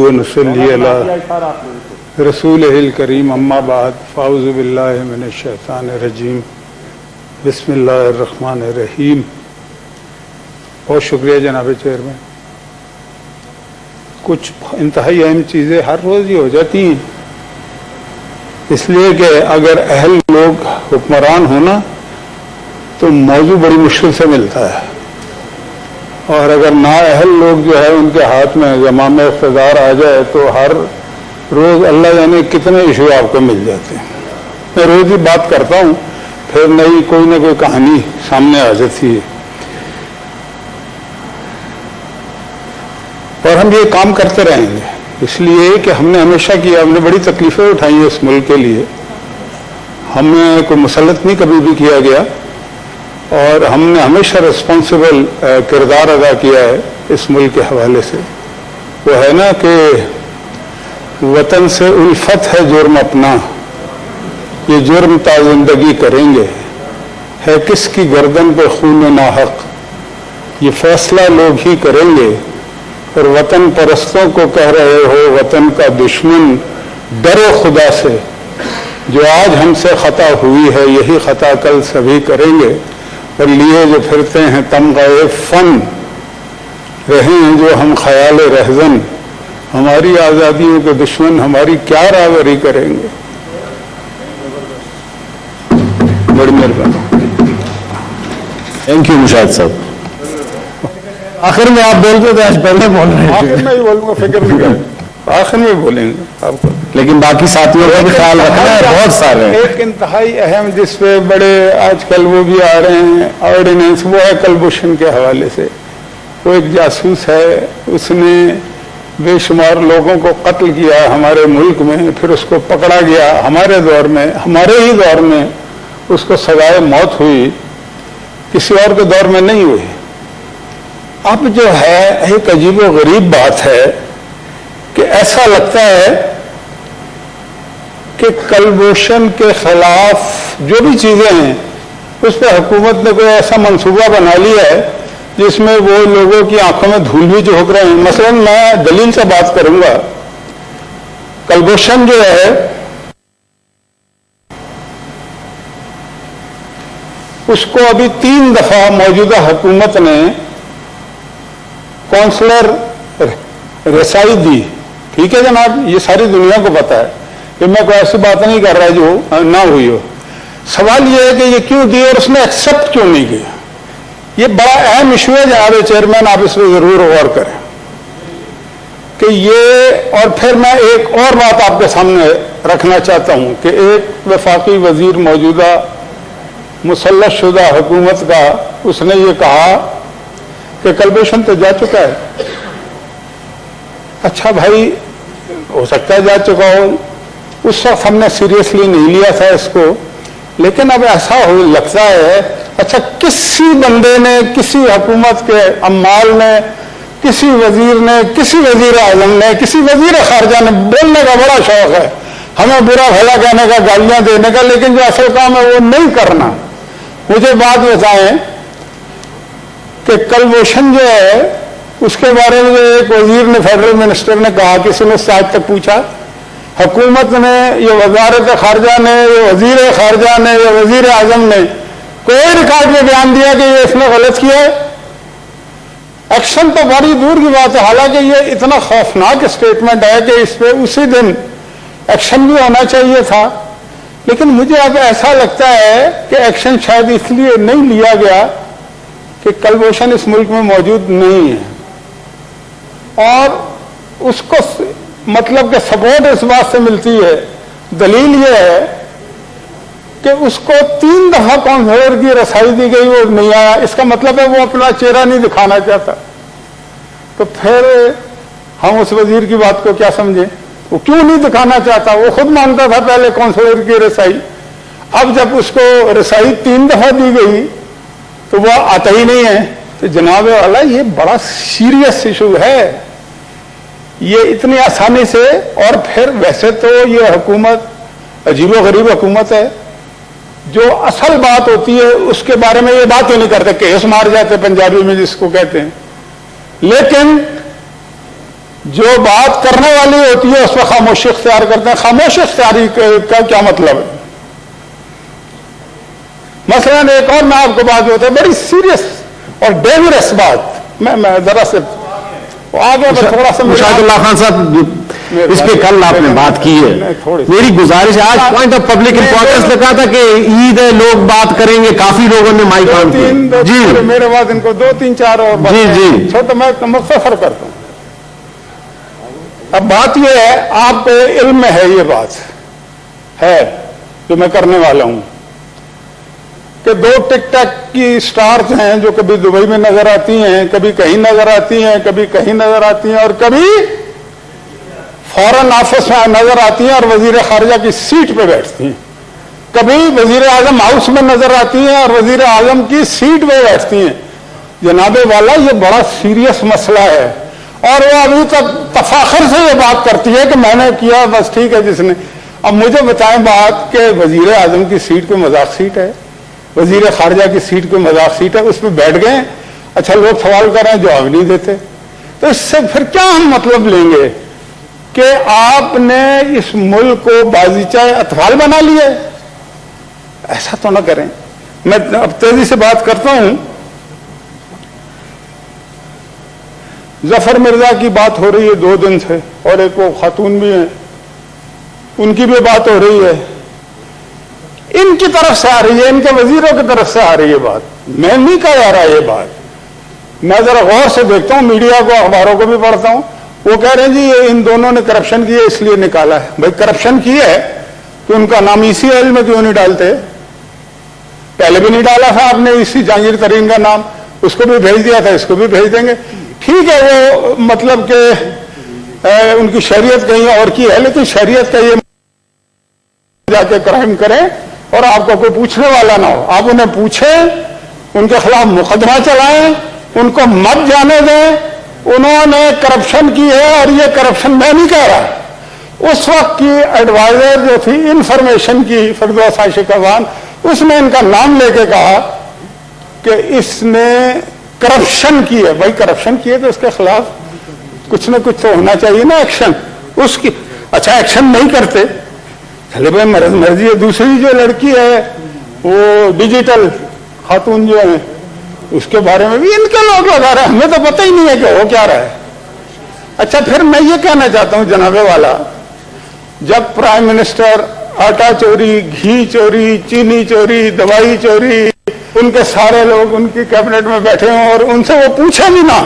ونصلی علی رسولہ الکریم اما بعد فاعوذ باللہ من الشیطان الرجیم بسم اللہ الرحمن الرحیم. بہت شکریہ جناب چیئرمین. کچھ انتہائی اہم چیزیں ہر روز ہی ہو جاتی ہیں، اس لیے کہ اگر اہل لوگ حکمران ہونا تو موضوع بڑی مشکل سے ملتا ہے، اور اگر نا اہل لوگ جو ہے ان کے ہاتھ میں زمام اقتدار آ جائے تو ہر روز اللہ جانے کتنے ایشو آپ کو مل جاتے ہیں. میں روز ہی بات کرتا ہوں، پھر نئی کوئی نہ کوئی کہانی سامنے آ جاتی ہے، اور ہم یہ کام کرتے رہیں گے. اس لیے کہ ہم نے ہمیشہ کیا، ہم نے بڑی تکلیفیں اٹھائی ہیں اس ملک کے لیے. ہمیں کوئی مسلط نہیں کبھی بھی کیا گیا، اور ہم نے ہمیشہ رسپانسبل کردار ادا کیا ہے اس ملک کے حوالے سے. وہ ہے نا کہ وطن سے الفت ہے جرم اپنا، یہ جرم تا زندگی کریں گے، ہے کس کی گردن پہ خون ناحق، یہ فیصلہ لوگ ہی کریں گے. اور وطن پرستوں کو کہہ رہے ہو وطن کا دشمن، ڈرو خدا سے، جو آج ہم سے خطا ہوئی ہے یہی خطا کل سبھی کریں گے. اور لیے جو پھرتے ہیں تمغہ فن، رہے ہیں جو ہم خیال رہزن، ہماری آزادیوں کے دشمن ہماری کیا راوری کریں گے. بڑی مہربانی. تھینک یو مشاہد صاحب. آخر میں آپ بولتے تھے، آج پہلے بول رہے ہیں. آخر میں ہی بولوں گا، فکر نہیں کریں، آخر میں بولیں گے آپ کو. لیکن باقی ساتھیوں کا بھی خیال رکھنا ہے، بہت سارے ہیں. ایک انتہائی اہم جس پہ بڑے آج کل وہ بھی آ رہے ہیں آرڈیننس، وہ ہے کلبھوشن کے حوالے سے. وہ ایک جاسوس ہے، اس نے بے شمار لوگوں کو قتل کیا ہمارے ملک میں، پھر اس کو پکڑا گیا ہمارے دور میں، ہمارے ہی دور میں اس کو سزائے موت ہوئی، کسی اور کے دور میں نہیں ہوئی. اب جو ہے ایک عجیب و غریب بات ہے کہ ایسا لگتا ہے کہ کلبھوشن کے خلاف جو بھی چیزیں ہیں اس پہ حکومت نے کوئی ایسا منصوبہ بنا لیا ہے جس میں وہ لوگوں کی آنکھوں میں دھول بھی جھونک رہے ہیں. مثلا میں دلیل سے بات کروں گا. کلبھوشن جو ہے اس کو ابھی 3 دفعہ موجودہ حکومت نے کونسلر رسائی دی. ٹھیک ہے جناب، یہ ساری دنیا کو پتا ہے کہ میں کوئی ایسی بات نہیں کر رہا جو نہ ہوئی ہو. سوال یہ ہے کہ یہ کیوں دی اور اس نے ایکسپٹ کیوں نہیں کیا. یہ بڑا اہم ایشو ہے جناب چیئرمین، آپ اس پہ ضرور غور کریں کہ یہ. اور پھر میں ایک اور بات آپ کے سامنے رکھنا چاہتا ہوں کہ ایک وفاقی وزیر موجودہ مسلط شدہ حکومت کا، اس نے یہ کہا کہ کلبھوشن تو جا چکا ہے. اچھا بھائی، ہو سکتا ہے جا چکا ہو، اس وقت ہم نے سیریسلی نہیں لیا تھا اس کو، لیکن اب ایسا لگتا ہے اچھا کسی بندے نے، کسی حکومت کے عمال نے، کسی وزیر نے، کسی وزیر اعظم نے، کسی وزیر خارجہ نے، بولنے کا بڑا شوق ہے، ہمیں برا بھلا کہنے کا، گالیاں دینے کا، لیکن جو اصل کام ہے وہ نہیں کرنا. مجھے بات بتائیں کہ کلبھوشن جو ہے اس کے بارے میں ایک وزیر نے، فیڈرل منسٹر نے کہا، کسی نے آج تک پوچھا؟ حکومت نے، یہ وزارت خارجہ نے، یہ وزیر خارجہ نے، یہ وزیر اعظم نے کوئی ریکارڈ میں بیان دیا کہ یہ اس نے غلط کیا ہے؟ ایکشن تو بڑی دور کی بات ہے، حالانکہ یہ اتنا خوفناک اسٹیٹمنٹ ہے کہ اس پہ اسی دن ایکشن بھی ہونا چاہیے تھا. لیکن مجھے اب ایسا لگتا ہے کہ ایکشن شاید اس لیے نہیں لیا گیا کہ کلبھوشن اس ملک میں موجود نہیں ہے، اور اس کو مطلب کہ سپورٹ اس بات سے ملتی ہے. دلیل یہ ہے کہ اس کو 3 دفعہ کونسلر کی رسائی دی گئی، وہ نہیں آیا. اس کا مطلب ہے وہ اپنا چہرہ نہیں دکھانا چاہتا. تو پھر ہم اس وزیر کی بات کو کیا سمجھیں؟ وہ کیوں نہیں دکھانا چاہتا؟ وہ خود مانتا تھا پہلے کونسلر کی رسائی. اب جب اس کو رسائی 3 دفعہ دی گئی تو وہ آتا ہی نہیں ہے. تو جناب والا یہ بڑا سیریس ایشو ہے، یہ اتنی آسانی سے. اور پھر ویسے تو یہ حکومت عجیب و غریب حکومت ہے، جو اصل بات ہوتی ہے اس کے بارے میں یہ بات ہی نہیں کرتے، کیس مار جاتے پنجابی میں جس کو کہتے ہیں. لیکن جو بات کرنے والی ہوتی ہے اس پہ خاموشی اختیار کرتے ہیں. خاموشی اختیاری کا کیا مطلب ہے؟ مثلا ایک اور میں آپ کو بات ہوتا ہے بڑی سیریس اور ڈینجرس بات. میں ذرا سے آگے تھوڑا سا مشاہد اللہ خان صاحب اس پہ کل آپ نے بات کی ہے. میری گزارش ہے آج پوائنٹ آف پبلک امپورٹنس لگا تھا کہ عید ہے لوگ بات کریں گے, کافی لوگوں نے مائک آن کیا. جی میرے بعد ان کو 2-3-4 اور جی چھوٹا میں مختصر کرتا ہوں. اب بات یہ ہے آپ کو علم میں ہے یہ بات ہے جو میں کرنے والا ہوں کہ 2 ٹک ٹاک کی سٹارز ہیں جو کبھی دبئی میں نظر آتی ہیں, کبھی کہیں نظر آتی ہیں, کبھی کہیں نظر آتی ہیں اور کبھی فورن آفس میں نظر آتی ہیں اور وزیر خارجہ کی سیٹ پہ بیٹھتی ہیں. کبھی وزیر اعظم ہاؤس میں نظر آتی ہیں اور وزیر اعظم کی سیٹ پہ بیٹھتی ہیں. جناب والا یہ بڑا سیریس مسئلہ ہے اور وہ ابھی تک تفاخر سے یہ بات کرتی ہے کہ میں نے کیا بس ٹھیک ہے جس نے. اب مجھے بتائیں بات کہ وزیر اعظم کی سیٹ پہ مذاق سیٹ ہے, وزیر خارجہ کی سیٹ پہ مذاق سیٹ ہے, اس پہ بیٹھ گئے. اچھا لوگ سوال کر رہے ہیں جواب نہیں دیتے, تو اس سے پھر کیا ہم مطلب لیں گے کہ آپ نے اس ملک کو بازیچہ اطفال بنا لیا ہے؟ ایسا تو نہ کریں. میں اب تیزی سے بات کرتا ہوں. ظفر مرزا کی بات ہو رہی ہے 2 دن سے اور ایک وہ خاتون بھی ہیں ان کی بھی بات ہو رہی ہے. ان کی طرف سے آ رہی ہے, ان کے وزیروں کی طرف سے آ رہی ہے بات. میں نہیں کہا جا رہا یہ بات. میں ذرا غور سے دیکھتا ہوں میڈیا کو, اخباروں کو بھی پڑھتا ہوں. وہ کہہ رہے ہیں جی یہ ان دونوں نے کرپشن کی ہے اس لیے نکالا ہے. بھائی کرپشن کی ہے تو ان کا نام اسی ایل میں کیوں نہیں ڈالتے؟ پہلے بھی نہیں ڈالا تھا آپ نے اسی جہانگیر ترین کا نام, اس کو بھی بھیج دیا تھا, اس کو بھی بھیج دیں گے. ٹھیک ہے وہ مطلب کہ ان کی شریعت کہیں اور کی ہے, لیکن شریعت کا یہ جا کے کرائم کریں اور آپ کو کوئی پوچھنے والا نہ ہو. آپ انہیں پوچھیں, ان کے خلاف مقدمہ چلائیں, ان کو مت جانے دیں. انہوں نے کرپشن کی ہے اور یہ کرپشن میں نہیں کہہ رہا. اس وقت کی ایڈوائزر جو تھی انفارمیشن کی فردوس عاشق خان, اس نے ان کا نام لے کے کہا کہ اس نے کرپشن کی ہے. بھائی کرپشن کی ہے تو اس کے خلاف کچھ نہ کچھ تو ہونا چاہیے نا ایکشن اس کی. اچھا ایکشن نہیں کرتے, چلے بھائی مرضی ہے. دوسری جو لڑکی ہے وہ ڈیجیٹل خاتون جو ہے اس کے بارے میں بھی ان کے لوگ لگا رہے ہیں, ہمیں تو پتہ ہی نہیں ہے کہ وہ کیا رہا ہے. اچھا پھر میں یہ کہنا چاہتا ہوں جناب والا, جب پرائم منسٹر آٹا چوری, گھی چوری, چینی چوری, دوائی چوری, ان کے سارے لوگ ان کی کیبنٹ میں بیٹھے ہوں اور ان سے وہ پوچھیں بھی نہ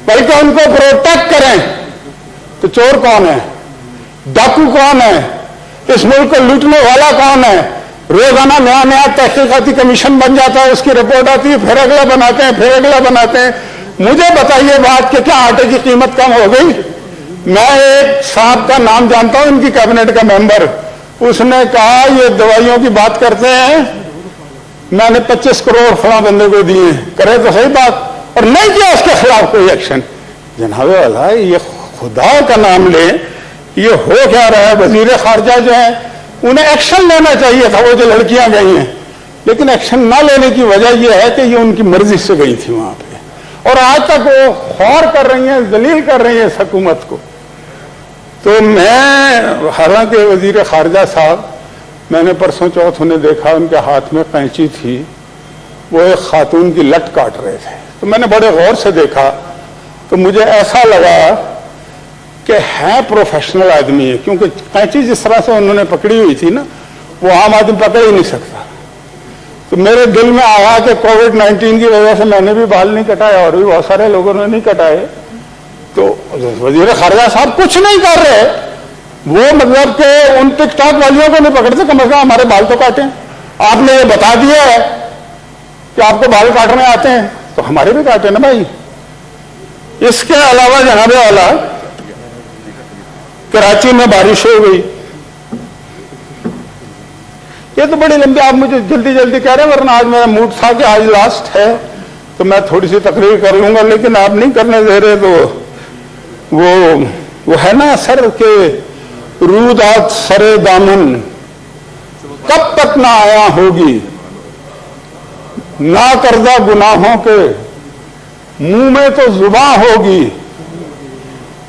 بلکہ ان کو پروٹیکٹ کریں, تو چور کون ہے, ڈاکو کون ہے, اس ملک کو لوٹنے والا کون ہے؟ روزانہ نیا نیا تحقیقاتی کمیشن بن جاتا ہے, اس کی رپورٹ آتی ہے, پھر اگلا بناتے ہیں, پھر اگلا بناتے ہیں. مجھے بتائیے بات کہ کیا آٹے کی قیمت کم ہو گئی؟ میں ایک صاحب کا نام جانتا ہوں ان کی کیبنٹ کا ممبر, اس نے کہا یہ دوائیوں کی بات کرتے ہیں, میں نے 25 کروڑ فلاں بندے کو دیے, کرے تو صحیح بات, اور نہیں کیا اس کے خلاف کوئی ایکشن. جناب والا یہ خدا کا نام لے, یہ ہو کیا رہا ہے؟ وزیر خارجہ جو ہے انہیں ایکشن لینا چاہیے تھا, وہ جو لڑکیاں گئی ہیں, لیکن ایکشن نہ لینے کی وجہ یہ ہے کہ یہ ان کی مرضی سے گئی تھی وہاں پہ, اور آج تک وہ خور کر رہی ہیں, ذلیل کر رہی ہیں اس حکومت کو. تو میں حالانکہ وزیر خارجہ صاحب, میں نے پرسوں چوتھ انہیں دیکھا ان کے ہاتھ میں قینچی تھی, وہ ایک خاتون کی لٹ کاٹ رہے تھے. تو میں نے بڑے غور سے دیکھا تو مجھے ایسا لگا کہ ہے پروفیشنل آدمی ہے, کیونکہ قینچی جس طرح سے انہوں نے پکڑی ہوئی تھی نا وہ عام آدمی پکڑ ہی نہیں سکتا. تو میرے دل میں آیا کہ کووڈ-19 کی وجہ سے میں نے بھی بال نہیں کٹائے اور بھی بہت سارے لوگوں نے نہیں کٹائے, تو وزیر خارجہ صاحب کچھ نہیں کر رہے, وہ مطلب کہ ان ٹک ٹاک والیوں کو نہیں پکڑتے, کم از کم ہمارے بال تو کاٹیں. آپ نے یہ بتا دیا ہے کہ آپ کو بال کاٹنے آتے ہیں تو ہمارے بھی کاٹے نا بھائی. اس کے علاوہ جناب والا کراچی میں بارش ہو گئی, یہ تو بڑی لمبی, آپ مجھے جلدی جلدی کہہ رہے ہیں, ورنہ آج میرا موڈ تھا کہ آج لاسٹ ہے تو میں تھوڑی سی تقریر کر لوں گا, لیکن آپ نہیں کرنے دے رہے. تو وہ ہے نا سر کے رودات سرے دامن کب تک نہ آیا ہوگی, نہ کردہ گناہوں کے منہ میں تو زباں ہوگی,